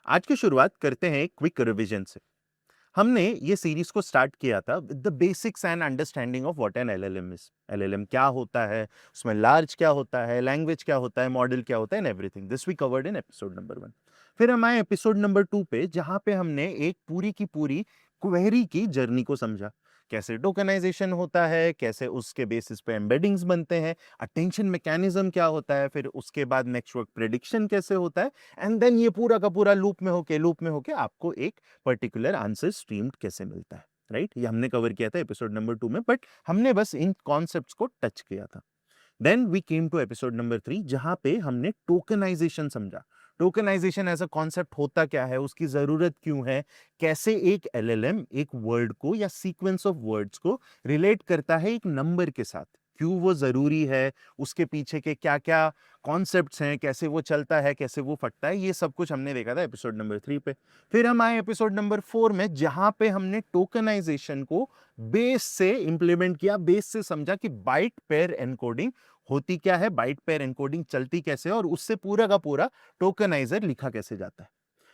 आज की शुरुआत करते हैं एक क्विक रिवीजन से। हमने ये सीरीज को स्टार्ट किया था with the basics and understanding of what N LLM is. LLM क्या होता है, उसमें लार्ज क्या होता है, लैंग्वेज क्या होता है, मॉडल क्या होता है, and everything this we covered in episode number 1। फिर हम आए एपिसोड नंबर 2 पे, जहां पे हमने एक पूरी की पूरी क्वेरी की जर्नी को समझा। कैसे टोकनाइजेशन होता है, कैसे उसके बेसिस पे एम्बेडिंग्स बनते हैं, अटेंशन मैकेनिज्म क्या होता है, फिर उसके बाद नेटवर्क प्रेडिक्शन कैसे होता है, एंड देन ये पूरा का पूरा लूप में होके आपको एक पर्टिकुलर आंसर स्ट्रीम्ड कैसे मिलता है। राइट, ये हमने कवर किया था एपिसोड नंबर 2 में, बट हमने बस इन कॉन्सेप्ट्स को टच किया था। Then we came to episode number 3, जहां पे हमने टोकनाइजेशन समझा। टोकनाइजेशन एज अ कॉन्सेप्ट होता क्या है, उसकी जरूरत क्यों है, कैसे एक एलएलएम एक वर्ड को या सीक्वेंस ऑफ वर्ड्स को रिलेट करता है एक नंबर के साथ, क्यों वो जरूरी है, उसके पीछे के क्या क्या कॉन्सेप्ट्स हैं, कैसे वो चलता है, कैसे वो फटता है, ये सब कुछ हमने देखा था एपिसोड नंबर 3 पे। फिर हम आए एपिसोड नंबर 4 में, जहां पे हमने टोकनाइजेशन को बेस से इंप्लीमेंट किया, बेस से समझा कि बाइट पेयर एनकोडिंग होती क्या है, बाइट पेयर एनकोडिंग चलती कैसे है, और उससे पूरा का पूरा टोकनाइजर लिखा कैसे जाता है।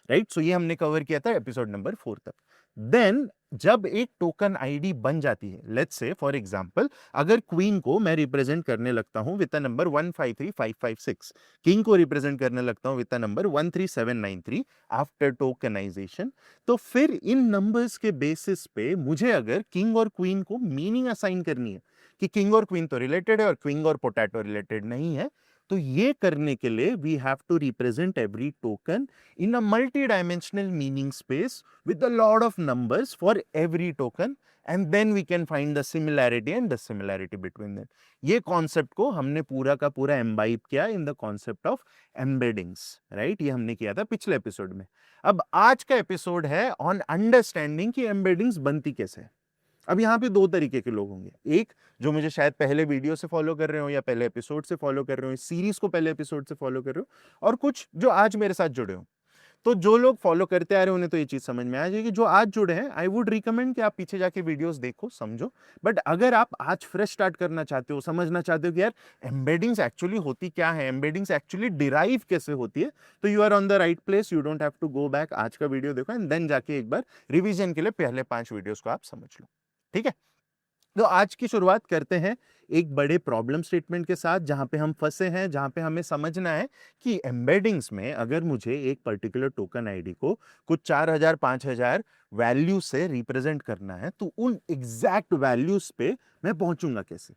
राइट, सो ये हमने कवर किया था एपिसोड नंबर 4 तक। देन जब एक टोकन आईडी बन जाती है, लेट्स से फॉर एग्जांपल, अगर क्वीन को मैं रिप्रेजेंट करने लगता हूं विद द नंबर 153556, किंग को रिप्रेजेंट करने लगता हूं with the number 13793 after tokenization, तो फिर इन नंबर्स के बेसिस पे मुझे अगर किंग और क्वीन को मीनिंग असाइन करनी है कि किंग और क्वीन तो रिलेटेड है और क्वीन और पोटैटो रिलेटेड नहीं है, तो ये करने के लिए we have to represent every token in a multi-dimensional meaning space with a lot of numbers for every token, and then we can find the similarity and dissimilarity between them. ये concept को हमने पूरा का पूरा imbibe किया in the concept of embeddings. Right, ये हमने किया था पिछले एपिसोड में। अब आज का एपिसोड है ऑन अंडरस्टैंडिंग कि एम्बेडिंग्स बनती कैसे है। अब यहाँ पे दो तरीके के लोग होंगे, एक जो मुझे शायद पहले वीडियो से फॉलो कर रहे हो या पहले एपिसोड से फॉलो कर रहे हो, सीरीज को पहले एपिसोड से फॉलो कर रहे हो, और कुछ जो आज मेरे साथ जुड़े हो। तो जो लोग फॉलो करते आ रहे हैं उन्हें तो ये चीज समझ में आ जाएगी, जो आज जुड़े हैं आई वुड रिकमेंड कि आप पीछे जाके वीडियोस देखो, समझो। बट अगर आप आज फ्रेश स्टार्ट करना चाहते हो, समझना चाहते हो कि यार एम्बेडिंग्स एक्चुअली होती क्या है, एम्बेडिंग्स एक्चुअली डिराइव कैसे होती है, तो you are on the right place. You don't have to go back, आज का वीडियो देखो एंड देन जाके एक बार रिवीजन के लिए पहले 5 वीडियोस को आप समझ लो। ठीक है, तो आज की शुरुआत करते हैं एक बड़े प्रॉब्लम स्टेटमेंट के साथ, जहां पे हम फंसे हैं, जहां पे हमें समझना है कि एम्बेडिंग्स में अगर मुझे एक पर्टिकुलर टोकन आईडी को कुछ 4000 5000 वैल्यू से रिप्रेजेंट करना है, तो उन एग्जैक्ट वैल्यूज पे मैं पहुंचूंगा कैसे।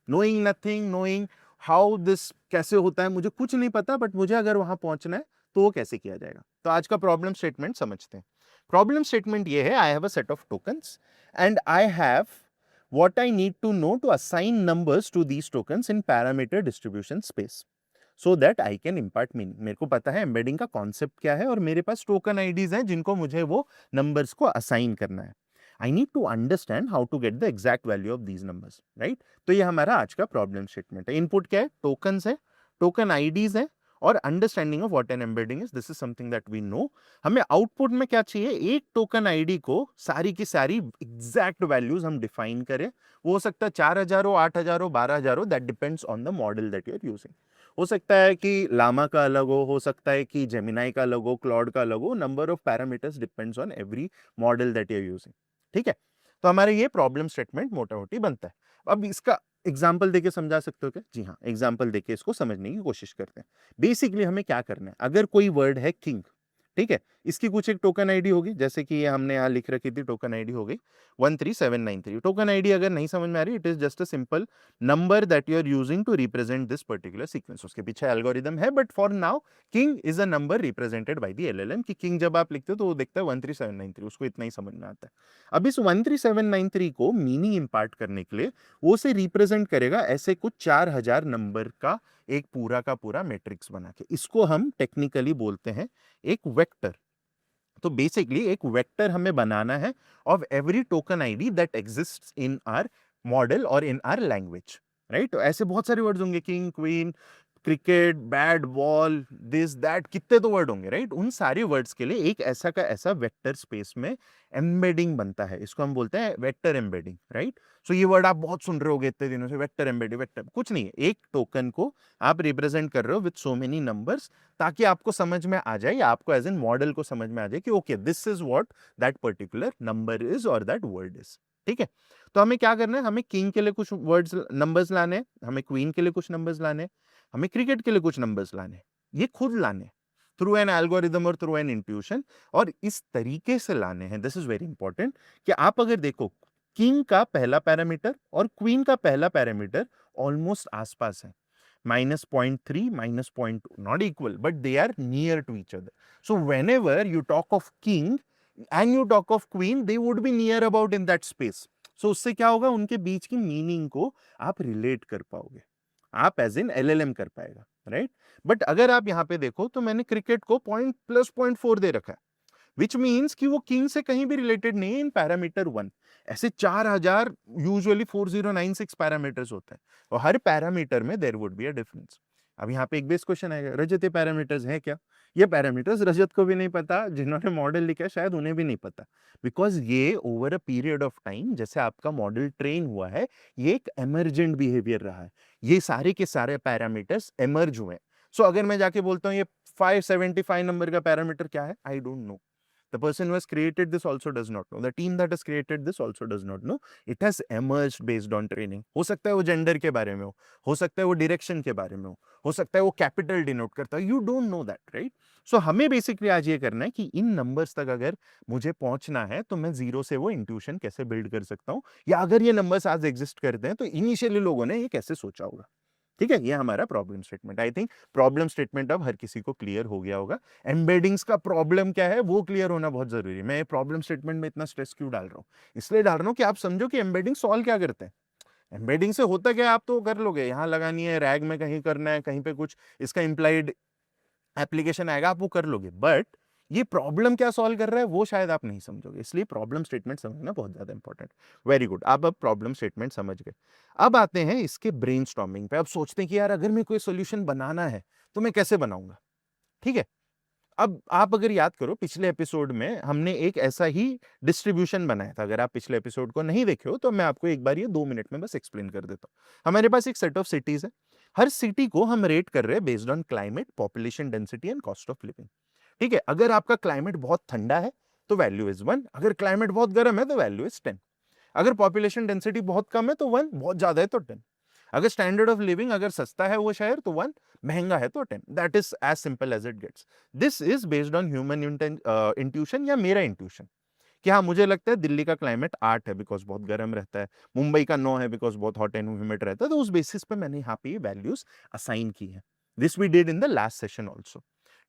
Knowing nothing, knowing how this कैसे होता है, मुझे कुछ नहीं पता, बट मुझे अगर वहां पहुंचना है तो वो कैसे किया जाएगा। तो आज का प्रॉब्लम स्टेटमेंट समझते हैं। प्रॉब्लम स्टेटमेंट ये है, I have a set of tokens and I have what I need to know to assign numbers to these tokens in parameter distribution space so that I can impart meaning। मेरे को पता है embedding का concept क्या है और मेरे पास token IDs हैं जिनको मुझे वो नंबर्स को असाइन करना है। I need to understand how to get the exact value of these numbers, right? तो ये हमारा आज का प्रॉब्लम स्टेटमेंट है। इनपुट क्या है, टोकन्स है, टोकन आईडीज है, और understanding of what an embedding is, this is something that we know. हमें आउटपुट में क्या चाहिए, एक टोकन आईडी को सारी की सारी एग्जैक्ट वैल्यूज हम डिफाइन करें। वो हो सकता है 4000 हो, 8000 हो, 12000 हो, that depends on the model that you are using. हो सकता है कि लामा का अलग हो सकता है कि जेमिनाई का अलग हो, क्लॉड का अलग हो, number of parameters depends on every model that you are using. ठीक है, तो हमारे ये प्रॉब्लम स्टेटमेंट मोटा मोटी बनता है। अब इसका एग्जाम्पल देके समझा सकते हो क्या? जी हाँ, एग्जाम्पल देके इसको समझने की कोशिश करते हैं। बेसिकली हमें क्या करना है, अगर कोई वर्ड है किंग, ठीक है, इसकी कुछ एक टोकन आईडी होगी, जैसे कि ये हमने यहाँ लिख रखी थी, टोकन आईडी हो गई 13793। टोकन आईडी अगर नहीं समझ में आ रही, it is just a simple number that you are using to represent this particular sequence. उसके पीछे एल्गोरिदम है, but for now king is a number represented by the LLM. कि किंग जब आप लिखते हो तो वो देखता है 13793, उसको इतना ही समझ में आता है। अब इस 13793 को मीनिंग इंपार्ट करने के लिए वो उसे रिप्रेजेंट करेगा ऐसे कुछ 4000 नंबर का एक पूरा का पूरा मैट्रिक्स बना के। इसको हम टेक्निकली बोलते हैं एक वेक्टर। तो बेसिकली एक वेक्टर हमें बनाना है of every token ID that exists in our model और इन आवर लैंग्वेज। राइट, तो ऐसे बहुत सारे वर्ड्स होंगे, king, queen, cricket, bat ball, this that, कितने तो वर्ड होंगे, राइट? उन सारे वर्ड्स के लिए एक ऐसा का ऐसा वेक्टर स्पेस में एम्बेडिंग बनता है, इसको हम बोलते हैं वेक्टर एम्बेडिंग, राइट? सो ये वर्ड आप बहुत सुन रहे होगे इतने दिनों से, वेक्टर एम्बेडिंग। वेक्टर कुछ नहीं है, एक टोकन को आप रिप्रेजेंट कर रहे हो विद सो मेनी नंबर्स, ताकि आपको समझ में आ जाए, या आपको एज एन मॉडल को समझ में आ जाए कि okay this is what that particular number is और दैट वर्ड इज। ठीक है, तो हमें क्या करना है, हमें किंग के लिए कुछ वर्ड्स नंबर्स लाने हैं, हमें क्वीन के लिए कुछ नंबर्स लाने हैं, हमें क्रिकेट के लिए कुछ नंबर्स लाने हैं, ये खुद लाने थ्रू एन एल्गोरिदम और थ्रू एन इंट्यूशन, और इस तरीके से लाने हैं। दिस इज वेरी इंपॉर्टेंट कि आप अगर देखो किंग का पहला पैरामीटर और क्वीन का पहला पैरामीटर ऑलमोस्ट आसपास है, -0.3, -0.2, not equal, but they are near to each other. So whenever you talk of king and you talk of queen, they would be near about in that space. So उससे क्या होगा, उनके बीच की meaning को आप relate कर पाओगे, आप एज इन एलएलएम कर पाएगा, राइट? बट अगर आप यहाँ पे देखो तो मैंने क्रिकेट को +0.4 दे रखा है, विच मीन्स कि वो किंग से कहीं भी रिलेटेड नहीं है इन पैरामीटर 1। ऐसे 4000 यूजुअली 4096 पैरामीटर्स होते हैं, और हर पैरामीटर में there would be a difference. अब यहाँ पे एक बेस क्वेश्चन आएगा, रजत ये पैरामीटर्स हैं क्या? ये पैरामीटर्स रजत को भी नहीं पता, जिन्होंने मॉडल लिखा है शायद उन्हें भी नहीं पता, बिकॉज ये over a period of time जैसे आपका मॉडल ट्रेन हुआ है, ये एक एमर्जेंट बिहेवियर रहा है, ये सारे के सारे पैरामीटर्स एमर्ज हुए हैं। सो अगर मैं जाके बोलता हूँ ये 575 नंबर का पैरामीटर क्या है, I don't know, the person who has created this also does not know, the team that has created this also does not know, it has emerged based on training। हो सकता है वो gender के बारे में हो सकता है वो डायरेक्शन के बारे में हो सकता है वो कैपिटल डिनोट करता है, you don't know that, right? So हमें बेसिकली आज ये करना है कि इन नंबर्स तक अगर मुझे पहुंचना है तो मैं जीरो से वो इंट्यूशन कैसे बिल्ड कर सकता हूँ, या अगर ये नंबर्स आज एग्जिस्ट करते हैं तो इनिशियली लोगों ने ये कैसे सोचा होगा। ठीक है, ये हमारा problem statement. I think problem statement अब हर किसी को क्लियर हो गया होगा। एम्बेडिंग्स का प्रॉब्लम क्या है वो क्लियर होना बहुत जरूरी है। मैं प्रॉब्लम स्टेटमेंट में इतना स्ट्रेस क्यों डाल रहा हूँ, इसलिए डाल रहा हूँ कि आप समझो कि एम्बेडिंग सॉल्व क्या करते हैं। एम्बेडिंग से होता क्या है, आप तो कर लोगे, यहाँ लगानी है, रैग में कहीं करना है, कहीं पे कुछ इसका इंप्लाइड एप्लीकेशन आएगा, आप वो कर लोगे, बट ये प्रॉब्लम क्या सॉल्व कर रहा है वो शायद आप नहीं समझोगे, इसलिए प्रॉब्लम स्टेटमेंट समझना बहुत ज्यादा इंपॉर्टेंट। वेरी गुड, आप अब प्रॉब्लम स्टेटमेंट समझ गए। अब आते हैं इसके ब्रेनस्टॉर्मिंग पे। अब सोचते हैं कि यार अगर मैं कोई सोल्यूशन बनाना है तो मैं कैसे बनाऊंगा। ठीक है, अब आप अगर याद करो पिछले एपिसोड में हमने एक ऐसा ही डिस्ट्रीब्यूशन बनाया था। अगर आप पिछले एपिसोड को नहीं देखे हो तो मैं आपको एक बार ये 2 मिनट में बस एक्सप्लेन कर देता हूं। हमारे पास एक सेट ऑफ सिटीज है, हर सिटी को हम रेट कर रहे हैं based on climate, population density and cost of living. ठीक है, अगर आपका क्लाइमेट बहुत ठंडा है तो वैल्यू इज 1, अगर क्लाइमेट बहुत गर्म है तो वैल्यू इज 10, अगर पॉपुलेशन डेंसिटी बहुत कम है तो 1, बहुत ज्यादा है तो 10, अगर स्टैंडर्ड ऑफ लिविंग अगर सस्ता है वो शहर तो 1, महंगा है तो 10। That is as simple as it gets. This is based on human intuition या मेरा इंट्यूशन कि हाँ मुझे लगता है दिल्ली का क्लाइमेट 8 है बिकॉज बहुत गर्म रहता है, मुंबई का 9 है बिकॉज बहुत हॉट एंड ह्यूमिड रहता है, तो उस बेसिस पे मैंने यहाँ पे वैल्यूज असाइन की है। This we did in the last session also.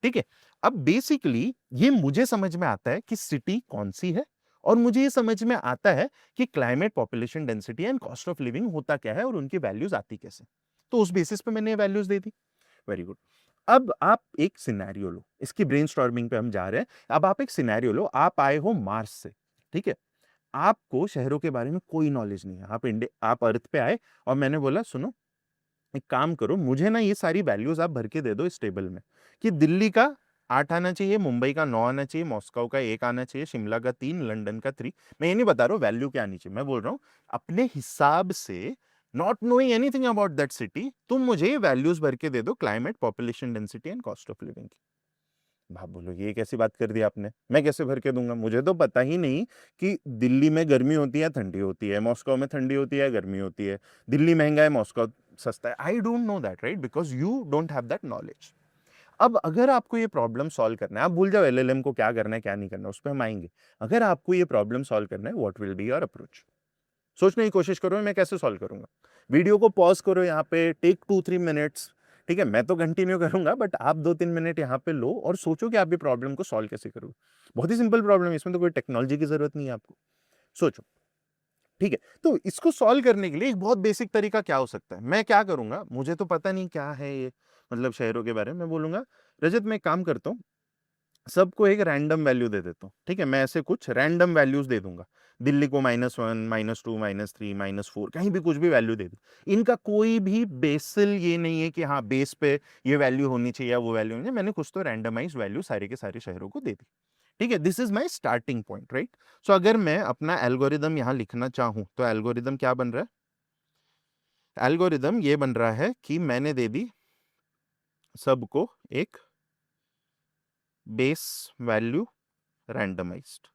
ठीक है, अब बेसिकली ये मुझे समझ में आता है कि सिटी कौन सी है, और मुझे ये समझ में आता है कि climate, population density and cost of living होता क्या है और उनकी वैल्यूज आती कैसे, तो उस बेसिस पे मैंने ये वैल्यूज दे दी। Very good. अब आप एक सिनेरियो लो, इसकी ब्रेनस्टॉर्मिंग पे हम जा रहे हैं। अब आप एक सिनेरियो लो, आप आए हो मार्स से, ठीक है, आपको शहरों के बारे में कोई नॉलेज नहीं है, आप अर्थ पे आए और मैंने बोला सुनो एक काम करो, मुझे ना ये सारी वैल्यूज आप भर के दे दो इस टेबल में कि दिल्ली का 8 आना चाहिए, मुंबई का 9 आना चाहिए, मॉस्को का 1 आना चाहिए, शिमला का 3, लंदन का 3। मैं ये नहीं बता रहा हूँ वैल्यू क्या आनी चाहिए, मैं बोल रहा हूँ अपने हिसाब से, not knowing anything about that city, तुम मुझे वैल्यूज भर के दे दो climate, population density and cost of living की। आप बोलो ये कैसी बात कर दी आपने, मैं कैसे भर के दूंगा, मुझे तो पता ही नहीं कि दिल्ली में गर्मी होती है ठंडी होती है, मॉस्को में ठंडी होती है गर्मी होती है, दिल्ली महंगा है मॉस्को सस्ता है। I don't know that, right, because you don't have that knowledge. अब अगर आपको ये प्रॉब्लम सॉल्व करना है, आप भूल जाओ एलएलएम को क्या करना है क्या नहीं करना, उस पर हम आएंगे। अगर आपको ये प्रॉब्लम सॉल्व करना है, what will be your approach, सोचने की कोशिश करो मैं कैसे सॉल्व करूंगा। वीडियो को पॉज करो, यहाँ पे टेक 2-3 मिनट्स, ठीक है, मैं तो कंटिन्यू करूंगा बट आप 2-3 मिनट यहाँ पे लो और सोचो कि आप ये प्रॉब्लम को सॉल्व कैसे करोगे। बहुत ही सिंपल प्रॉब्लम है, इसमें तो कोई टेक्नोलॉजी की जरूरत नहीं है आपको, सोचो। ठीक है, तो इसको सॉल्व करने के लिए एक बहुत बेसिक तरीका क्या हो सकता है, मैं क्या करूंगा, मुझे तो पता नहीं क्या है ये, मतलब शहरों के बारे में, मैं बोलूंगा रजत मैं काम करता हूँ, सबको एक रैंडम वैल्यू दे देता हूँ, ठीक है, मैं ऐसे कुछ रैंडम वैल्यूज दे दूंगा, दिल्ली को -1, -2, -3, -4, कहीं भी कुछ भी वैल्यू दे दूँ। इनका कोई भी बेसल ये नहीं है कि हाँ बेस पे ये वैल्यू होनी चाहिए या वो वैल्यू होनी चाहिए, मैंने कुछ तो रैंडमाइज वैल्यू सारे के सारे शहरों को दे दी, ठीक है। This is my starting point, right. So अगर मैं अपना एल्गोरिदम यहाँ लिखना चाहूँ तो एल्गोरिदम क्या बन रहा है, एल्गोरिदम ये बन रहा है कि मैंने दे दी सबको एक base value randomized,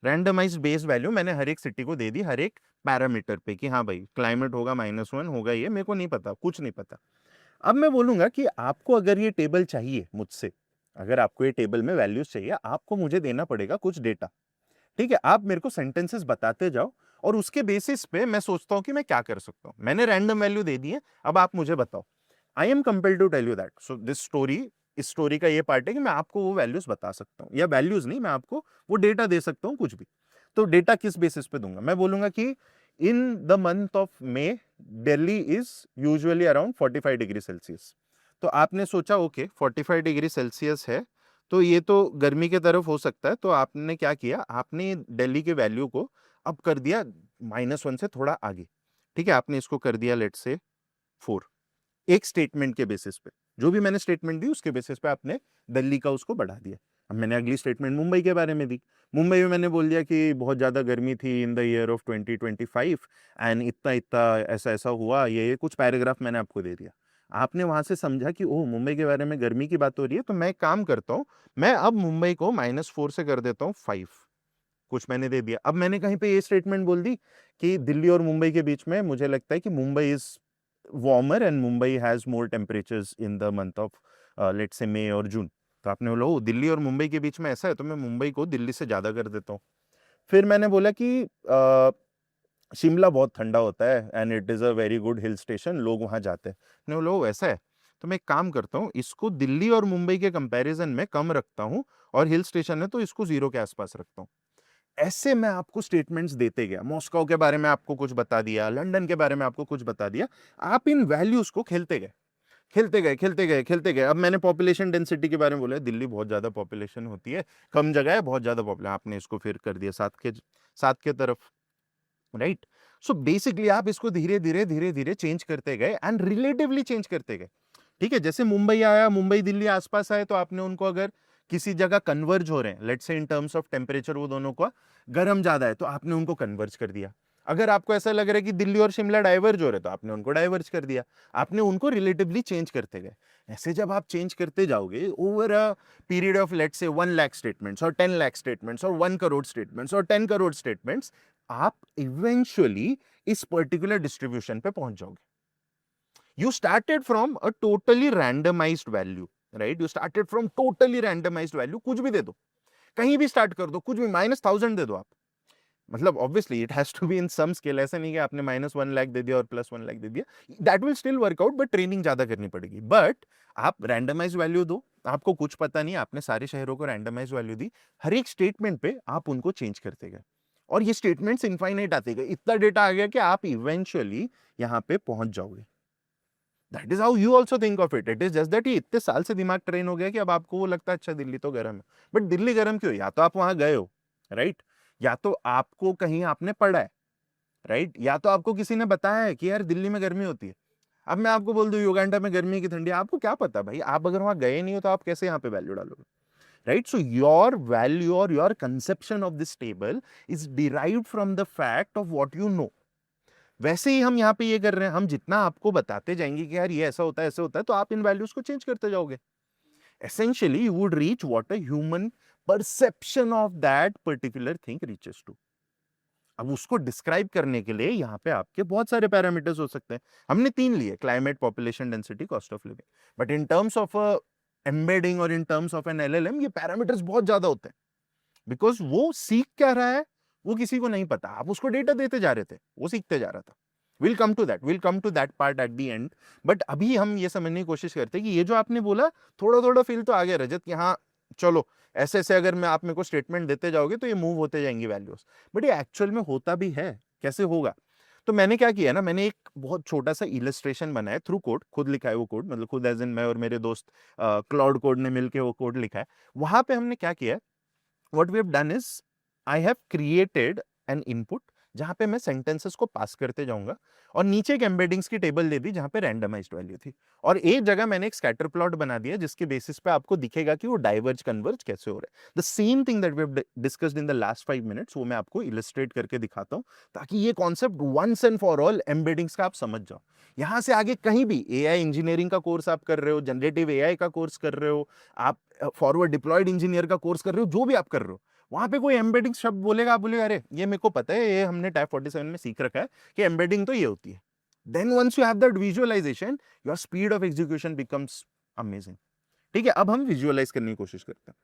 randomized base value मैंने हर एक सिटी को दे दी, हर एक पैरामीटर पे कि हाँ भाई क्लाइमेट होगा -1 होगा, ये मेरे को नहीं पता, कुछ नहीं पता। अब मैं बोलूंगा कि आपको अगर ये टेबल चाहिए मुझसे, अगर आपको ये टेबल में वैल्यूज चाहिए, आपको मुझे देना पड़ेगा कुछ डेटा, ठीक है। आप मेरे को सेंटेंसेस बताते जाओ और उसके बेसिस पे मैं सोचता हूं कि मैं क्या कर सकता हूं। मैंने रैंडम वैल्यू दे दी है, अब आप मुझे बताओ। I am compelled to tell you that, so this story, इस स्टोरी का ये पार्ट है कि मैं आपको वो वैल्यूज बता सकता हूँ, या वैल्यूज नहीं, मैं आपको वो डेटा दे सकता हूँ, कुछ भी। तो डेटा किस बेसिस पे दूंगा, मैं बोलूंगा कि इन the month of May Delhi is usually around 45 degree Celsius. तो आपने सोचा ओके 45 डिग्री सेल्सियस है, तो ये तो गर्मी के तरफ हो सकता है, तो आपने क्या किया, आपने दिल्ली के वैल्यू को अब कर दिया -1 से थोड़ा आगे, ठीक है। आपने इसको कर दिया लेट से 4, एक स्टेटमेंट के बेसिस पे, जो भी मैंने स्टेटमेंट दी उसके बेसिस पे आपने दिल्ली का उसको बढ़ा दिया। अब मैंने अगली स्टेटमेंट मुंबई के बारे में दी, मुंबई में मैंने बोल दिया कि बहुत ज़्यादा गर्मी थी in the year of 2025 and इतना इतना ऐसा ऐसा हुआ, ये कुछ पैराग्राफ मैंने आपको दे दिया। आपने वहां से समझा कि ओह मुंबई के बारे में गर्मी की बात हो रही है, तो मैं एक काम करता हूँ, मैं अब मुंबई को -4 से कर देता हूँ 5, कुछ मैंने दे दिया। अब मैंने कहीं पे ये स्टेटमेंट बोल दी कि दिल्ली और मुंबई के बीच में मुझे लगता है कि Mumbai is warmer and Mumbai has more temperatures in the month of let's say May और जून। तो आपने बोला ओ दिल्ली और मुंबई के बीच में ऐसा है, तो मैं मुंबई को दिल्ली से ज्यादा कर देता हूँ। फिर मैंने बोला कि शिमला बहुत ठंडा होता है and it is a very good hill station, लोग वहाँ जाते हैं। मैंने बोला ओ ऐसा है, तो मैं एक काम करता हूँ, इसको दिल्ली और मुंबई के कंपैरिजन में कम रखता हूँ, और हिल स्टेशन है तो इसको 0 के आसपास रखता हूँ। ऐसे मैं आपको स्टेटमेंट्स देते गया, मॉस्को के बारे में आपको कुछ बता दिया, लंदन के बारे में आपको कुछ बता दिया। आप इन वैल्यूज को खेलते गए, खेलते गए, खेलते गए, खेलते गए। अब मैंने पॉपुलेशन डेंसिटी के बारे में बोला, दिल्ली बहुत ज्यादा पॉपुलेशन होती है, कम जगह है, बहुत ज्यादा पॉपुलेशन, आपने इसको फिर कर दिया 7 के तरफ, राइट। सो बेसिकली आप इसको धीरे धीरे धीरे धीरे चेंज करते गए एंड रिलेटिवली चेंज करते गए, ठीक है। जैसे मुंबई आया, मुंबई दिल्ली आसपास आए, तो आपने उनको अगर किसी जगह कन्वर्ज हो रहे हैं, let's say in terms of temperature वो दोनों का गर्म ज्यादा है, तो आपने उनको कन्वर्ज कर दिया। अगर आपको ऐसा लग रहा है कि दिल्ली और शिमला डाइवर्ज हो रहे, तो आपने उनको डाइवर्ज कर दिया। आपने उनको रिलेटिवली चेंज करते गए। ऐसे जब आप चेंज करते जाओगे over a period of let's से 1 लाख स्टेटमेंट्स और 10 लाख स्टेटमेंट्स और 1 करोड़ स्टेटमेंट्स और 10 करोड़ स्टेटमेंट्स, आप इवेंचुअली इस पर्टिकुलर डिस्ट्रीब्यूशन पे पहुंच जाओगे। You started from a totally randomized value, right? You started from totally randomized value, कुछ भी दे दो, कहीं भी स्टार्ट कर दो, कुछ भी -1000 दे दो आप, मतलब obviously it has to be in some scale, ऐसा नहीं कि आपने -1 लाख दे दिया और +1 लाख दे दिया, that will still work out, but training ज्यादा करनी पड़ेगी। बट आप रैंडमाइज वैल्यू दो, आपको कुछ पता नहीं, आपने सारे शहरों को रैंडमाइज वैल्यू दी, हर एक स्टेटमेंट पे आप उनको चेंज करते गए, और ये स्टेटमेंट्स इनफाइनाइट आते गए, इतना डेटा आ गया कि आप इवेंचुअली यहाँ पे पहुंच जाओगे। That is how you also think of it. It is just that ये इतने साल से दिमाग ट्रेन हो गया कि अब आपको वो लगता है अच्छा दिल्ली तो गर्म है, बट दिल्ली गर्म क्यों, या तो आप वहां गए हो, राइट, या तो आपको कहीं आपने पढ़ा है, राइट, या तो आपको किसी ने बताया है कि यार दिल्ली में गर्मी होती है। अब मैं आपको बोल दूं युगांडा में गर्मी की ठंडी, आपको क्या पता भाई, आप अगर वहां गए नहीं हो तो आप कैसे यहाँ पे वैल्यू डालोगे, राइट। सो योर वैल्यू और your conception of this table is derived from the fact of what you know. वैसे ही हम यहाँ पे ये कर रहे हैं, हम जितना आपको बताते जाएंगे कि यार ये ऐसा होता है ऐसा होता है, तो आप इन वैल्यूज को चेंज करते जाओगे। Essentially you would reach what a human perception of that particular thing reaches to. अब उसको डिस्क्राइब करने के लिए यहाँ पे आपके बहुत सारे पैरामीटर्स हो सकते हैं। हमने 3 लिए, climate, population density, cost of living, but in terms of embedding और in terms of an LLM ये पैरामीटर्स बहुत ज्यादा होते हैं, बिकॉज वो सीख क्या रहा है वो किसी को नहीं पता, आप उसको डेटा देते जा रहे थे, वो सीखते जा रहा था। Will come to that part at the end. But अभी हम ये समझने की कोशिश करते हैं कि ये जो आपने बोला थोड़ा थोड़ा फील तो आ गया रजत कि हाँ चलो ऐसे ऐसे अगर मैं आप मेरे को स्टेटमेंट देते जाओगे तो ये मूव होते जाएंगी वैल्यूज, बट ये एक्चुअल में होता भी है, कैसे होगा। तो मैंने क्या किया ना, मैंने एक बहुत छोटा सा इलस्ट्रेशन बनाया थ्रू कोड, खुद लिखा है वो कोड, मतलब खुद एज इन मैं और मेरे दोस्त क्लाउड कोड ने मिलके वो कोड लिखा है। वहां पे हमने क्या किया है, what we have done is I have created an input जहां पे मैं सेंटेंसेस को पास करते जाऊंगा, और नीचे एक एम्बेडिंग्स की टेबल दे दी जहां पे रैंडमाइज्ड वैल्यू थी, और एक जगह मैंने एक स्कैटर प्लॉट बना दिया जिसके बेसिस पे आपको दिखेगा कि वो डाइवर्ज कन्वर्ज कैसे हो रहा है। The same thing that we have discussed in the last 5 minutes, वो मैं आपको इलस्ट्रेट करके दिखाता हूं, ताकि ये concept once and for all embeddings का आप समझ जाओ। यहां से आगे कहीं भी एआई इंजीनियरिंग का कोर्स आप कर रहे हो, जनरेटिव एआई का कोर्स कर रहे हो, आप फॉरवर्ड डिप्लॉयड इंजीनियर का कोर्स कर रहे हो, जो भी आप कर रहे हो, वहां पे कोई एम्बेडिंग शब्द बोलेगा, आप बोलेगा अरे ये मेरे को पता है, ये हमने टाइप 47 में सीख रखा है कि एम्बेडिंग तो ये होती है। Then once you have that visualization, your speed of execution becomes amazing. ठीक है, अब हम विजुअलाइज करने की कोशिश करते हैं।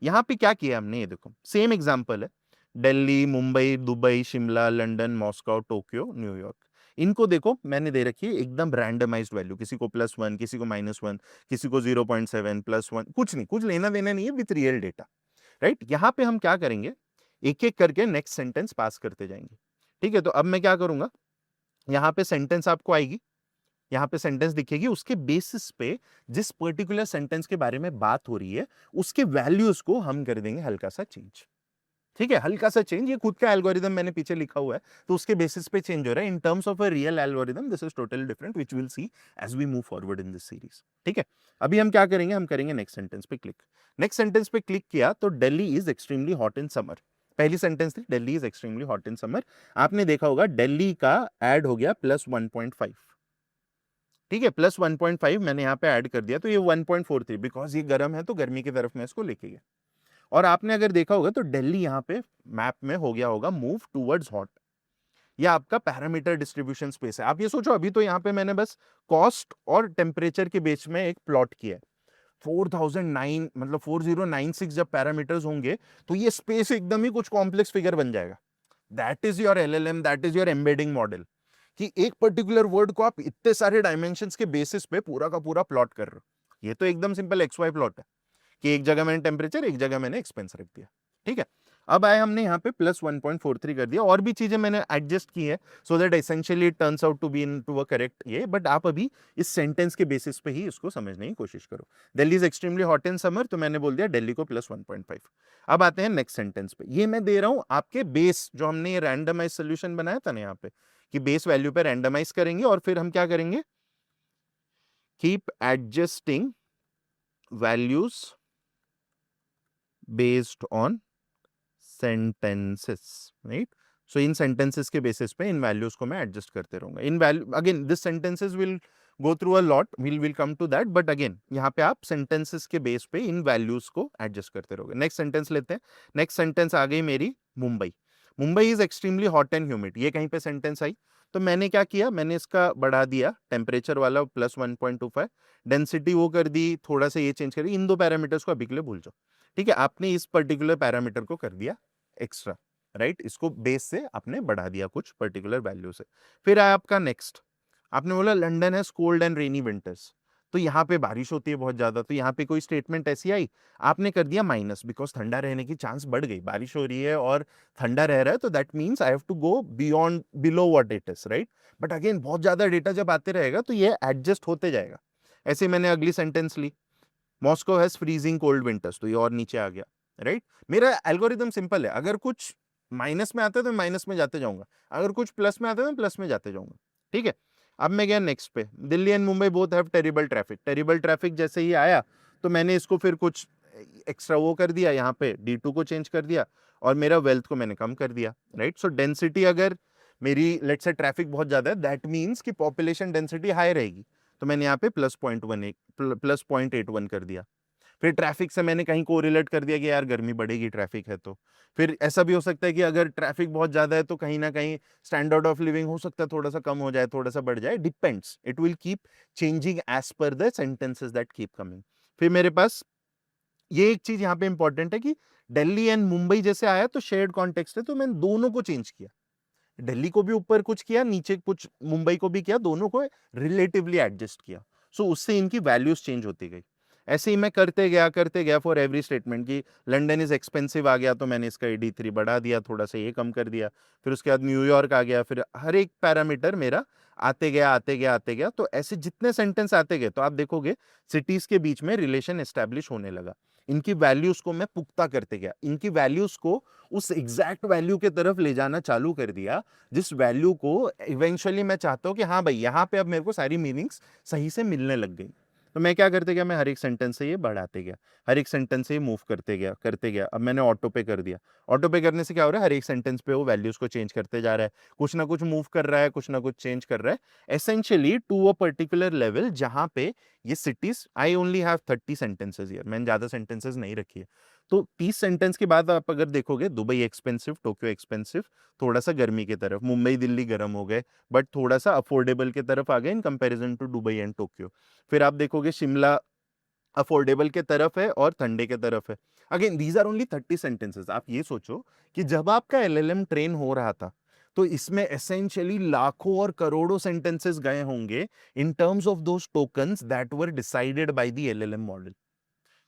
यहां पे क्या किया हमने, ये देखो सेम एग्जांपल है, Delhi, Mumbai, Dubai, Shimla, London, Moscow, Tokyo, New York. इनको देखो मैंने दे रखी है एकदम रैंडमाइज्ड वैल्यू, किसी को +1, किसी को -1, किसी को 0.7, +1, कुछ नहीं, कुछ लेना देना नहीं है विथ रियल डेटा, राइट। यहां पे हम क्या करेंगे, एक एक करके नेक्स्ट सेंटेंस पास करते जाएंगे। ठीक है, तो अब मैं क्या करूंगा, यहां पे सेंटेंस आपको आएगी, यहां पे सेंटेंस दिखेगी, उसके बेसिस पे जिस पर्टिकुलर सेंटेंस के बारे में बात हो रही है उसके वैल्यूज को हम कर देंगे हल्का सा चेंज। ठीक है, हल्का सा चेंज, ये खुद का एल्गोरिदम मैंने पीछे लिखा हुआ है, तो उसके बेसिस पे चेंज हो रहा है। In terms of a real algorithm this is totally different, which will see as we move forward in this series. ठीक है, अभी हम क्या करेंगे, हम करेंगे नेक्स्ट सेंटेंस पे क्लिक। नेक्स्ट सेंटेंस पे क्लिक किया तो Delhi is extremely hot in summer, पहली सेंटेंस थी Delhi is extremely hot in summer. आपने देखा होगा दिल्ली का ऐड हो गया +1.5। ठीक है, +1.5 मैंने यहाँ पे ऐड कर दिया, तो ये 1.43, बिकॉज ये गर्म है तो गर्मी की तरफ मैं इसको लेके गया। और आपने अगर देखा होगा तो दिल्ली यहाँ पे मैप में हो गया होगा मूव टूवर्ड्स हॉट। ये आपका पैरामीटर डिस्ट्रीब्यूशन स्पेस है। आप ये सोचो, अभी तो यहाँ पे मैंने बस कॉस्ट और टेम्परेचर के बीच में एक प्लॉट किया है। 4009 मतलब 4096 जब पैरामीटर्स होंगे तो ये स्पेस एकदम ही कुछ कॉम्प्लेक्स फिगर बन जाएगा। That is your LLM, that is your embedding model, कि एक पर्टिकुलर वर्ड को आप इतने सारे डायमेंशंस के बेसिस पे पूरा का पूरा प्लॉट कर रहे हो। ये तो एकदम सिंपल एक्स वाई प्लॉट है कि एक जगह मैंने टेम्परेचर, एक जगह मैंने एक्सपेंस रख दिया। ठीक है, अब आए हमने यहाँ पे +1.43 कर दिया, और भी चीजें मैंने एडजस्ट की है so that essentially it turns out to be in to a correct ये, बट आप अभी इस सेंटेंस के बेसिस पे ही इसको समझने की कोशिश करो। Delhi is extremely hot in summer, तो मैंने बोल दिया दिल्ली को +1.5। अब आते हैं नेक्स्ट सेंटेंस पे, ये मैं दे रहा हूं आपके बेस, जो हमने ये रैंडमाइज सोल्यूशन बनाया था ना यहाँ पे, कि बेस वैल्यू पे रैंडमाइज करेंगे और फिर हम क्या करेंगे, keep adjusting values based on sentences, right. So इन सेंटेंसेस के बेसिस पे इन वैल्यूज को मैं एडजस्ट करते रहूंगा। इन value again this sentences will go through a lot, will come to that, but again यहाँ पे आप सेंटेंसेस के बेस पे इन वैल्यूज को एडजस्ट करते रहोगे। नेक्स्ट सेंटेंस लेते हैं। नेक्स्ट सेंटेंस आ गई मेरी Mumbai. Mumbai is extremely hot and humid, ये कहीं पे सेंटेंस आई, तो मैंने क्या किया, मैंने इसका बढ़ा दिया टेम्परेचर वाला +1.25, डेंसिटी वो कर दी, थोड़ा सा ये चेंज कर दी, इन दो पैरामीटर्स को अभी के लिए भूल जाओ। ठीक है, आपने इस पर्टिकुलर पैरामीटर को कर दिया एक्स्ट्रा, राइट, इसको बेस से आपने बढ़ा दिया कुछ पर्टिकुलर वैल्यू से। फिर आया आपका नेक्स्ट, आपने बोला London has cold and rainy winters, तो यहाँ पे बारिश होती है बहुत ज्यादा, तो यहाँ पे कोई स्टेटमेंट ऐसी आई, आपने कर दिया माइनस, बिकॉज ठंडा रहने की चांस बढ़ गई, बारिश हो रही है और ठंडा रह रहा है, तो that means I have to go beyond below what it is, right. But again बहुत ज्यादा डेटा जब आते रहेगा तो ये एडजस्ट होते जाएगा। ऐसे मैंने अगली सेंटेंस ली, Moscow has freezing cold winters, तो ये और नीचे आ गया, राइट। मेरा एल्गोरिदम सिंपल है, अगर कुछ माइनस में आता है तो माइनस में जाते जाऊंगा, अगर कुछ प्लस में आता है तो प्लस में जाते जाऊंगा। ठीक है, अब मैं गया नेक्स्ट पे, Delhi and Mumbai both have terrible traffic. Terrible traffic जैसे ही आया तो मैंने इसको फिर कुछ एक्स्ट्रा वो कर दिया, यहाँ पे D2 को चेंज कर दिया और मेरा वेल्थ को मैंने कम कर दिया, राइट। सो डेंसिटी अगर मेरी लेट्स से ट्रैफिक बहुत ज्यादा है, दैट मीन्स कि पॉपुलेशन डेंसिटी हाई रहेगी, तो मैंने यहाँ पे +0.81 कर दिया। फिर ट्रैफिक से मैंने कहीं कोरिलेट कर दिया कि यार गर्मी बढ़ेगी ट्रैफिक है तो। फिर ऐसा भी हो सकता है कि अगर ट्रैफिक बहुत ज्यादा है तो कहीं ना कहीं स्टैंडर्ड ऑफ लिविंग हो सकता है थोड़ा सा कम हो जाए, थोड़ा सा बढ़ जाए, depends, it will keep changing as per the sentences that keep coming. फिर मेरे पास ये एक चीज यहाँ पे इंपॉर्टेंट है कि दिल्ली एंड मुंबई जैसे आया तो शेयर्ड कॉन्टेक्स्ट है, तो मैंने दोनों को चेंज किया, दिल्ली को भी ऊपर कुछ किया, नीचे कुछ मुंबई को भी किया, दोनों को रिलेटिवली एडजस्ट किया। सो उससे इनकी वैल्यूज चेंज होती गई। ऐसे ही मैं करते गया फॉर एवरी स्टेटमेंट की लंदन इज एक्सपेंसिव आ गया तो मैंने इसका AD3 बढ़ा दिया, थोड़ा सा ये कम कर दिया, फिर उसके बाद न्यूयॉर्क आ गया, फिर हर एक पैरामीटर मेरा आते गया। तो ऐसे जितने सेंटेंस आते गए तो आप देखोगे सिटीज के बीच में रिलेशन एस्टेब्लिश होने लगा। इनकी वैल्यूज को मैं पुख्ता करते गया, इनकी वैल्यूज को उस एग्जैक्ट वैल्यू के तरफ ले जाना चालू कर दिया जिस वैल्यू को इवेंचुअली मैं चाहता हूं कि हाँ भाई यहाँ पे अब मेरे को सारी मीनिंग्स सही से मिलने लग गई। तो मैं क्या करते गया, मैं हर एक सेंटेंस से ये बढ़ाते गया, हर एक सेंटेंस से ये मूव करते गया। अब मैंने ऑटो पे कर दिया, ऑटो पे करने से क्या हो रहा है, हर एक सेंटेंस पे वो वैल्यूज को चेंज करते जा रहा है, कुछ ना कुछ मूव कर रहा है, कुछ ना कुछ चेंज कर रहा है, essentially to a particular level जहां पे ये cities, I only have 30 sentences here, मैंने ज्यादा सेंटेंसेस नहीं रखी है। तो 30 सेंटेंस के बाद आप अगर देखोगे, दुबई एक्सपेंसिव, टोक्यो एक्सपेंसिव, थोड़ा सा गर्मी की तरफ, मुंबई दिल्ली गर्म हो गए बट थोड़ा सा अफोर्डेबल की तरफ आ गए in comparison to Dubai and Tokyo. फिर आप देखोगे शिमला अफोर्डेबल के तरफ है और ठंडे के तरफ है। Again these are only 30 sentences. आप ये सोचो कि जब आपका LLM ट्रेन हो रहा था तो इसमें एसेंशियली लाखों और करोड़ों सेंटेंसेस गए होंगे इन terms of those tokens that were decided by the LLM model.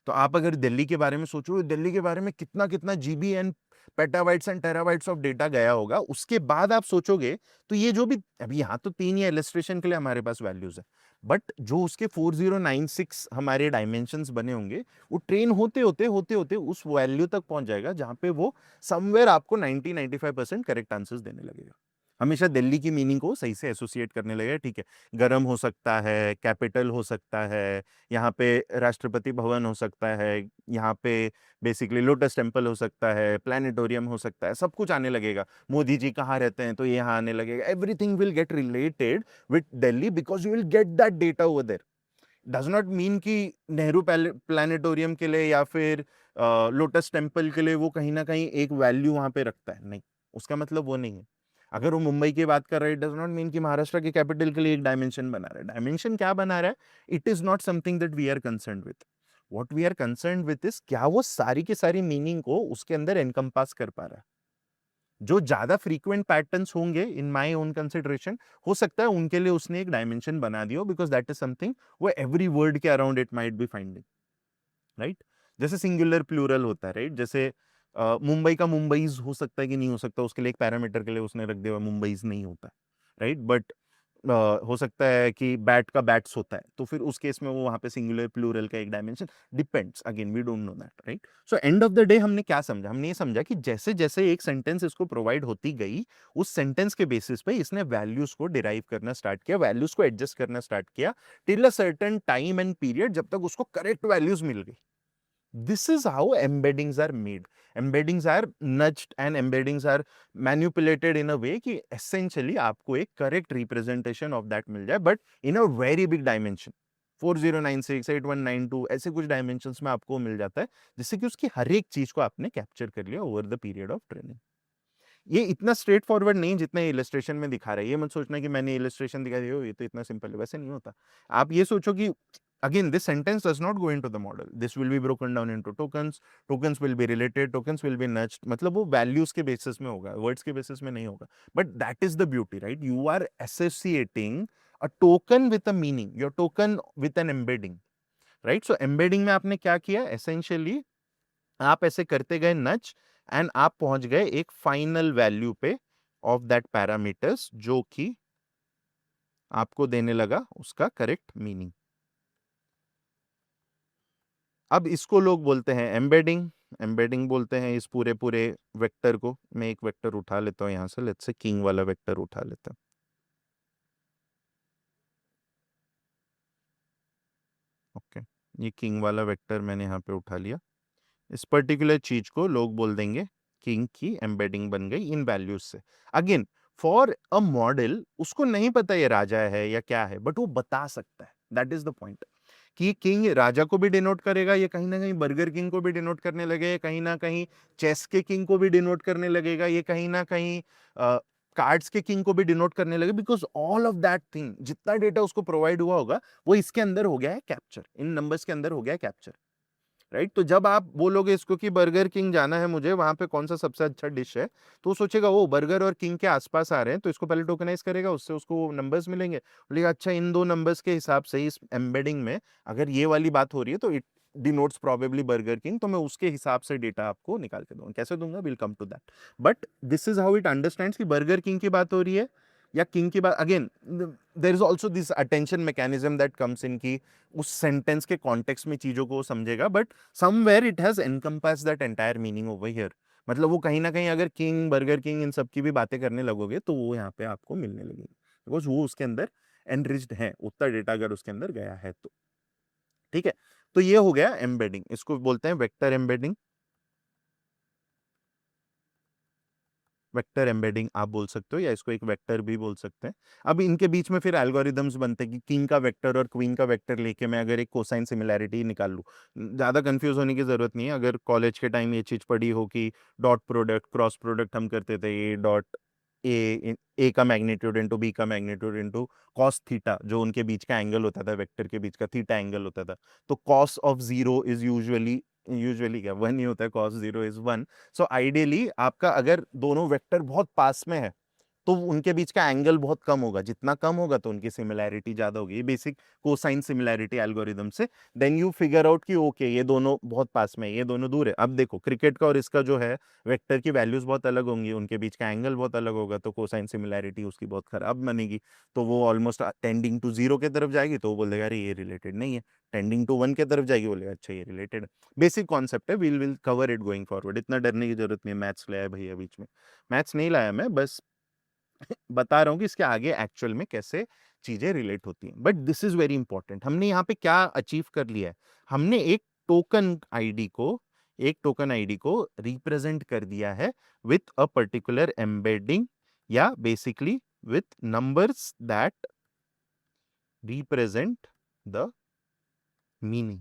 तो आप अगर दिल्ली के बारे में सोचो, दिल्ली के बारे में कितना कितना GB and petabytes and terabytes of data गया होगा, उसके बाद आप सोचोगे तो ये जो भी अभी यहाँ तो 3 या इलस्ट्रेशन के लिए हमारे पास वैल्यूज है, बट जो उसके 4096 हमारे डायमेंशंस बने होंगे वो ट्रेन होते होते उस वैल्यू तक पहुंच जाएगा जहां पे वो समवेयर आपको 90-95% करेक्ट आंसर्स देने लगेगा। हमेशा दिल्ली की मीनिंग को सही से एसोसिएट करने लगेगा। ठीक है, गरम हो सकता है, कैपिटल हो सकता है, यहाँ पे राष्ट्रपति भवन हो सकता है, यहाँ पे बेसिकली लोटस टेम्पल हो सकता है, प्लानिटोरियम हो सकता है, सब कुछ आने लगेगा। मोदी जी कहाँ रहते हैं तो ये यहाँ आने लगेगा। Everything will get related with Delhi because you will get that data over there. Does not mean कि नेहरू प्लानिटोरियम के लिए या फिर लोटस टेम्पल के लिए वो कहीं ना कहीं एक वैल्यू वहां पे रखता है, नहीं, उसका मतलब वो नहीं है। अगर वो मुंबई की बात कर रहा है, इट डज नॉट मीन कि महाराष्ट्र के कैपिटल के लिए एक डायमेंशन बना रहा है। डायमेंशन क्या बना रहा है, it is not something that we are concern with. What we are concern with is क्या वो सारी की सारी मीनिंग को उसके अंदर एनकम्पास कर पा रहा है। जो ज्यादा फ्रीक्वेंट पैटर्न्स होंगे इन माय ओन कंसिडरेशन, हो सकता है उनके लिए उसने एक डायमेंशन बना दिया हो, बिकॉज दैट इज समथिंग वो एवरी वर्ड के around it might be finding, right. जैसे सिंगुलर प्लूरल होता है, राइट, जैसे मुंबई का मुंबईज हो सकता है कि नहीं हो सकता, उसके लिए एक पैरामीटर के लिए उसने रख दिया मुंबईज नहीं होता, राइट। बट हो सकता है कि बैट का बैट्स होता है, तो फिर उस केस में वो वहां पे सिंगुलर प्लूरल का एक dimension depends, again we don't know that, right. So end of the day हमने क्या समझा, हमने ये समझा कि जैसे जैसे एक सेंटेंस इसको प्रोवाइड होती गई, उस सेंटेंस के बेसिस पे इसने वैल्यूज को डिराइव करना स्टार्ट किया, वैल्यूज को एडजस्ट करना स्टार्ट किया till a certain time and period, जब तक उसको करेक्ट वैल्यूज मिल गई। This is how embeddings are made. Embeddings are nudged and embeddings are manipulated in a way कि essentially आपको एक correct representation of that मिल जाए, but in a very big dimension. 4096, 8192 ऐसे कुछ dimensions में आपको मिल जाता है, जिससे कि उसकी हर एक चीज को आपने कैप्चर कर लिया over the period of training. ये इतना स्ट्रेट फॉरवर्ड नहीं जितना इलस्ट्रेशन में दिखा रहा है। ये मत सोचना कि मैंने इलस्ट्रेशन दिखा दिया ये तो इतना सिंपल है, वैसे नहीं होता। आप ये सोचो कि again this sentence does not go into the model, this will be broken down into tokens, tokens will be related, tokens will be nudged, मतलब वो values के basis में होगा, words के basis में नहीं होगा। but that is the beauty, right, you are associating a token with a meaning, your token with an embedding, right। so embedding में आपने क्या किया, essentially आप ऐसे करते गए नच एंड आप पहुंच गए एक फाइनल वैल्यू पे ऑफ दैट पैरामीटर्स, जो कि आपको देने लगा उसका करेक्ट मीनिंग। अब इसको लोग बोलते हैं एम्बेडिंग। एम्बेडिंग बोलते हैं इस पूरे पूरे वेक्टर को। मैं एक वेक्टर उठा लेता हूं यहां से, लेट्स से किंग वाला वेक्टर उठा लेता हूं। ओके, ये किंग वाला वेक्टर मैंने यहाँ पे उठा लिया। इस पर्टिकुलर चीज को लोग बोल देंगे किंग की एम्बेडिंग बन गई इन वैल्यूज से। अगेन फॉर अ मॉडल उसको नहीं पता ये राजा है या क्या है, बट वो बता सकता है, दैट इज द पॉइंट, कि किंग राजा को भी डिनोट करेगा, ये कहीं ना कहीं बर्गर किंग को भी डिनोट करने लगेगा, कहीं ना कहीं चेस के किंग को भी डिनोट करने लगेगा, ये कहीं ना कहीं कार्ड्स के किंग को भी डिनोट करने लगे, because all of that thing, जितना डेटा उसको प्रोवाइड हुआ होगा वो इसके अंदर हो गया है कैप्चर, इन नंबर्स के अंदर हो गया है कैप्चर। राइट। तो जब आप बोलोगे इसको कि बर्गर किंग जाना है मुझे, वहां पे कौन सा सबसे अच्छा डिश है, तो वो सोचेगा वो बर्गर और किंग के आसपास आ रहे हैं, तो इसको पहले टोकनाइज करेगा, उससे उसको नंबर्स मिलेंगे, बोलेगा अच्छा इन दो नंबर्स के हिसाब से इस एम्बेडिंग में अगर ये वाली बात हो रही है तो it denotes probably burger king, तो मैं उसके हिसाब से डेटा आपको निकाल के दूंगा। कैसे दूंगा, will come to that. But this is how it understands कि बर्गर किंग की बात हो रही है या किंग की बात। Again there is also this attention mechanism that comes in की उस सेंटेंस के कॉन्टेक्स्ट में चीजों को समझेगा, but somewhere it has encompass that entire meaning over here. मतलब वो कहीं ना कहीं अगर किंग बर्गर किंग इन सब की भी बातें करने लगोगे तो वो यहाँ पे आपको मिलने लगेगी, बिकॉज वो उसके अंदर एनरिच्ड है, उतना डेटा अगर उसके अंदर गया है तो। ठीक है, तो ये हो गया एम्बेडिंग, इसको बोलते हैं वेक्टर एम्बेडिंग। वेक्टर एम्बेडिंग आप बोल सकते हो या इसको एक वेक्टर भी बोल सकते हैं। अब इनके बीच में फिर एल्गोरिदम्स बनते हैं कि किंग का वेक्टर और क्वीन का वेक्टर लेके मैं अगर एक कोसाइन सिमिलैरिटी निकाल लूँ। ज़्यादा कंफ्यूज होने की ज़रूरत नहीं है, अगर कॉलेज के टाइम ये चीज़ पढ़ी हो कि डॉट प्रोडक्ट क्रॉस प्रोडक्ट हम करते थे, ए डॉट ए का मैग्नीट्यूड इंटू बी का मैग्नीट्यूड इंटू कॉस थीटा, जो उनके बीच का एंगल होता था, वेक्टर के बीच का थीटा एंगल होता था। तो cos of zero is usually, usually क्या वन ही होता है, cos zero is one. So ideally आपका अगर दोनों वेक्टर बहुत पास में है तो उनके बीच का एंगल बहुत कम होगा, जितना कम होगा तो उनकी सिमिलैरिटी ज्यादा होगी। ये बेसिक कोसाइन सिमिलैरिटी एल्गोरिदम से देन यू फिगर आउट कि ओके ये दोनों बहुत पास में है, ये दोनों दूर है। अब देखो क्रिकेट का और इसका जो है वेक्टर की वैल्यूज बहुत अलग होंगी, उनके बीच का एंगल बहुत अलग होगा, तो कोसाइन सिमिलैरिटी उसकी बहुत खराब बनेगी। तो वो ऑलमोस्ट टेंडिंग टू जीरो की तरफ जाएगी, तो वो बोलेगा अरे ये रिलेटेड नहीं है। टेंडिंग टू वन की तरफ जाएगी, बोलेगा अच्छा ये रिलेटेड है। बेसिक कॉन्सेप्ट है, will cover it going forward, इतना डरने की जरूरत नहीं है। मैथ्स लाया भैया बीच में, मैथ्स नहीं लाया मैं, बस बता रहा हूँ कि इसके आगे एक्चुअल में कैसे चीजें रिलेट होती हैं। But this is very important, हमने यहाँ पे क्या अचीव कर लिया है, हमने एक टोकन आईडी को रिप्रेजेंट कर दिया है विथ अ पर्टिकुलर एम्बेडिंग, या basically with numbers that represent the meaning.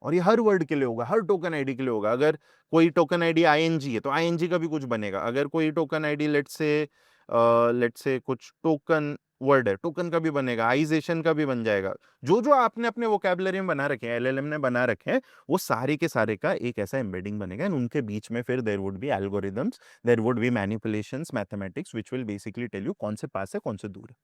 और ये हर वर्ड के लिए होगा, हर टोकन आईडी के लिए होगा। अगर कोई टोकन आईडी आईएनजी है तो आईएनजी का भी कुछ बनेगा। अगर कोई टोकन आईडी लेट्स से कुछ टोकन वर्ड है, टोकन का भी बनेगा, आइजेशन का भी बन जाएगा। जो जो आपने अपने वोकैबुलरी में बना रखे हैं, एलएलएम ने बना रखे हैं, वो सारे के सारे का एक ऐसा एम्बेडिंग बनेगा। एंड उनके बीच में फिर there would be algorithms, there would be manipulations, mathematics which will basically tell you कौन से पास है कौन से दूर है।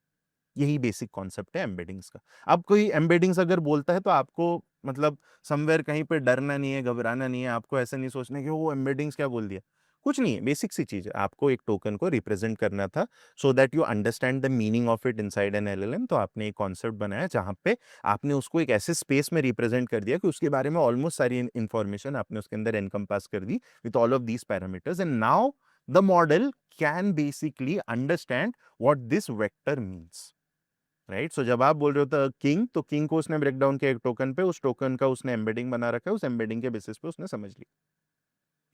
यही बेसिक कॉन्सेप्ट है एम्बेडिंग्स का। अब कोई एम्बेडिंग्स अगर बोलता है तो आपको मतलब समवेयर कहीं पे डरना नहीं है, घबराना नहीं है, आपको ऐसा नहीं सोचना कि वो एम्बेडिंग्स क्या बोल दिया। कुछ नहीं है, बेसिक सी चीज है, आपको एक टोकन को रिप्रेजेंट करना था so that you understand the meaning of it inside N LLM. तो आपने एक कॉन्सेप्ट बनाया जहां पे आपने उसको एक ऐसे स्पेस में रिप्रेजेंट कर दिया कि उसके बारे में ऑलमोस्ट सारी इंफॉर्मेशन आपने उसके अंदर एनकम्पास कर दी with all of these parameters. And now the model can basically understand what this vector means. Right. So जब आप बोल रहे हो तो किंग, तो किंग को उसने ब्रेक डाउन किया एक टोकन पे, उस टोकन का उसने एम्बेडिंग बना रखा है, उस एम्बेडिंग के बेसिस पे उसने समझ लिया।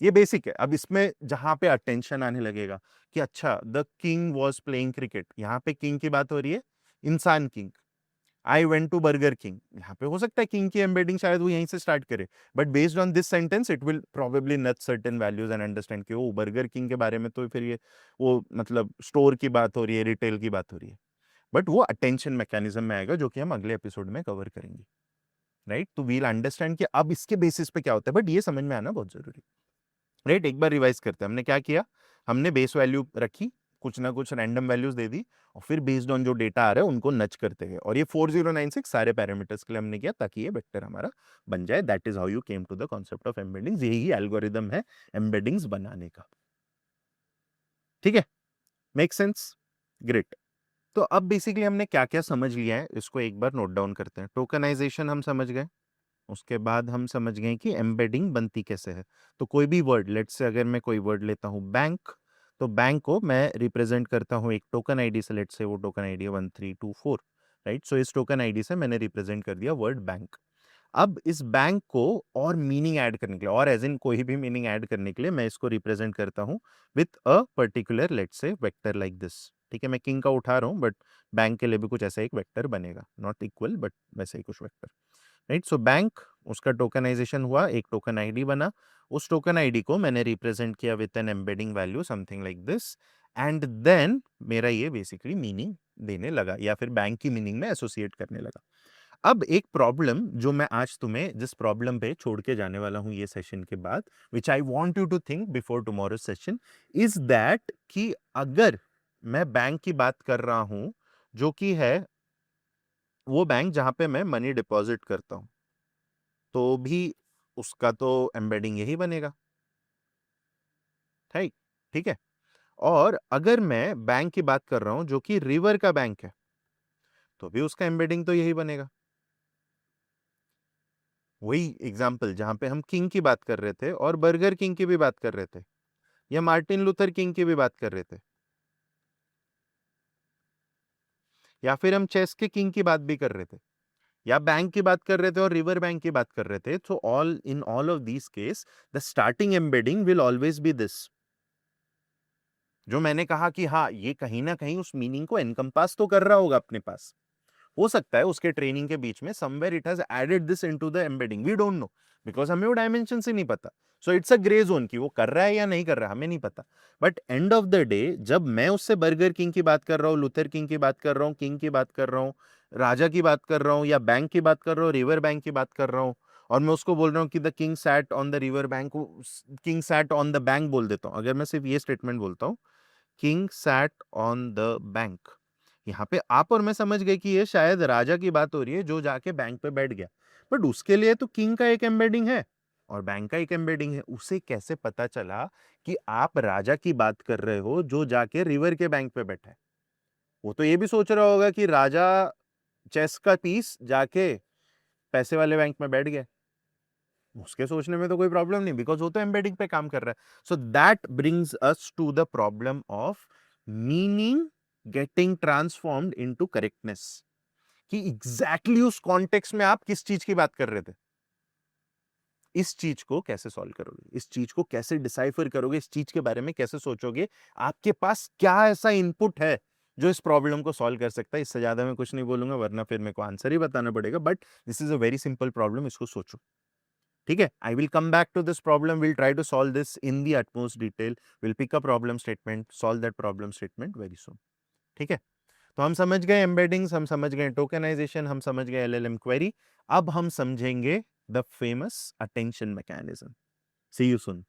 ये बेसिक है। अब इसमें जहां पे अटेंशन आने लगेगा कि अच्छा the king was playing cricket, यहाँ पे किंग की बात हो रही है, इंसान king. I went to Burger King, यहाँ पे हो सकता है किंग की एम्बेडिंग शायद वो यहीं से स्टार्ट करे, but based on this sentence it will probably not certain values and understand कि वो बर्गर किंग के बारे में तो फिर ये वो मतलब स्टोर की बात हो रही है, रिटेल की बात हो रही है। बट वो अटेंशन मैकेनिज्म में आएगा जो कि हम अगले एपिसोड में कवर करेंगे। राइट, तो वील अंडरस्टैंड कि अब इसके बेसिस पे क्या होता है, बट ये समझ में आना बहुत जरूरी। राइट, एक बार रिवाइज करते हैं हमने क्या किया। हमने बेस वैल्यू रखी, कुछ ना कुछ रैंडम वैल्यूज दे दी, और फिर बेस्ड ऑन जो डेटा आ रहा है उनको नच करते गए, और ये 4096 सारे पैरामीटर्स के लिए हमने किया ताकि ये वेक्टर हमारा बन जाए। That is how you came to the concept of embeddings. यही एल्गोरिदम है एम्बेडिंग्स बनाने का। ठीक है, मेक सेंस? ग्रेट। तो अब बेसिकली हमने क्या क्या समझ लिया है इसको एक बार नोट डाउन करते हैं। टोकनाइजेशन हम समझ गए, उसके बाद हम समझ गए कि एम्बेडिंग बनती कैसे है। तो कोई भी वर्ड, लेट्स से अगर मैं कोई वर्ड लेता हूँ बैंक, तो बैंक को मैं रिप्रेजेंट करता हूँ एक टोकन आईडी से, लेट्स से वो टोकन आईडी है 1324। राइट, सो इस टोकन आईडी से मैंने रिप्रेजेंट कर दिया वर्ड बैंक। अब इस बैंक को और मीनिंग ऐड करने के लिए, और एज इन कोई भी मीनिंग ऐड करने के लिए, मैं इसको रिप्रेजेंट करता हूँ with a particular let's say vector like this. ठीक है, मैं किंग का उठा रहा हूँ, बट बैंक के लिए भी कुछ ऐसा एक वेक्टर बनेगा, नॉट इक्वल बट वैसे ही कुछ वेक्टर। राइट, सो बैंक, उसका टोकनाइजेशन हुआ, एक टोकन आईडी बना, उस टोकन आईडी को मैंने रिप्रेजेंट किया with an embedding value something like this. And then मेरा ये बेसिकली मीनिंग देने लगा, या फिर बैंक की मीनिंग में एसोसिएट करने लगा। अब एक प्रॉब्लम जो मैं आज तुम्हें जिस प्रॉब्लम पे छोड़ के जाने वाला हूं ये सेशन के बाद, which I want you to think before tomorrow session, is that कि अगर मैं बैंक की बात कर रहा हूं जो कि है वो बैंक जहां पे मैं मनी डिपॉजिट करता हूं, तो भी उसका तो एम्बेडिंग यही बनेगा, ठीक ठीक है। और अगर मैं बैंक की बात कर रहा हूं जो कि रिवर का बैंक है, तो भी उसका एम्बेडिंग तो यही बनेगा। वही एग्जाम्पल जहां पे हम किंग की बात कर रहे थे और बर्गर किंग की भी बात कर रहे थे, या मार्टिन लूथर किंग की भी बात कर रहे थे, या फिर हम चेस के किंग की बात भी कर रहे थे, या बैंक की बात कर रहे थे और रिवर बैंक की बात कर रहे थे, तो all in all of these case the starting embedding will always be this. जो मैंने कहा कि हाँ ये कहीं ना कहीं उस मीनिंग को एनकम्पास तो कर रहा होगा अपने पास, हो सकता है उसके ट्रेनिंग के बीच में somewhere it has added this into the embedding, we don't know, because हमें वो डायमेंशन से नहीं पता। So it's a grey zone कि वो कर रहा है या नहीं कर रहा है, हमें नहीं पता। But and of the day जब मैं उससे बर्गर किंग की बात कर रहा हूँ, लूथर किंग की बात कर रहा हूँ, किंग की बात कर रहा हूँ, राजा की बात कर रहा हूँ, या बैंक की बात कर रहा हूँ, रिवर बैंक की बात कर रहा हूँ, और मैं उसको बोल रहा हूँ कि the king sat on the river bank, king sat on the bank बोल देता हूँ, अगर मैं सिर्फ ये स्टेटमेंट बोलता हूँ, king sat on the bank, यहाँ पे आप और मैं समझ गए कि ये शायद राजा की बात हो रही है जो जाके बैंक पे बैठ गया। बट उसके लिए तो किंग का एक एम्बेडिंग है और बैंक का एक एम्बेडिंग है। उसे कैसे पता चला कि आप राजा की बात कर रहे हो जो जाके रिवर के बैंक पे बैठा है? वो तो ये भी सोच रहा होगा कि राजा चेस का पीस जाके पैसे वाले बैंक में बैठ गया। उसके सोचने में तो कोई प्रॉब्लम नहीं, बिकॉज वो तो एम्बेडिंग पे काम कर रहा है। So that brings us to the problem of meaning getting transformed into correctness, कि एग्जैक्टली उस कॉन्टेक्स्ट में आप किस चीज की बात कर रहे थे, इस चीज को कैसे सॉल्व करोगे, इस चीज को कैसे डिसाइफर करोगे, इस चीज के बारे में कैसे सोचोगे, आपके पास क्या ऐसा इनपुट है जो इस प्रॉब्लम को सॉल्व कर सकता है। इससे ज्यादा मैं कुछ नहीं बोलूंगा वरना फिर मेरे को आंसर ही बताना पड़ेगा, but this is a very simple problem, इसको सोचो। ठीक है, I will come back to this problem, will try to solve this in the utmost detail, will pick a problem statement, solve that problem statement very soon. ठीक है, तो हम समझ गए एम्बेडिंग्स, हम समझ गए टोकनाइजेशन, हम समझ गए एलएलएम क्वेरी। अब हम समझेंगे the famous attention mechanism. See you soon.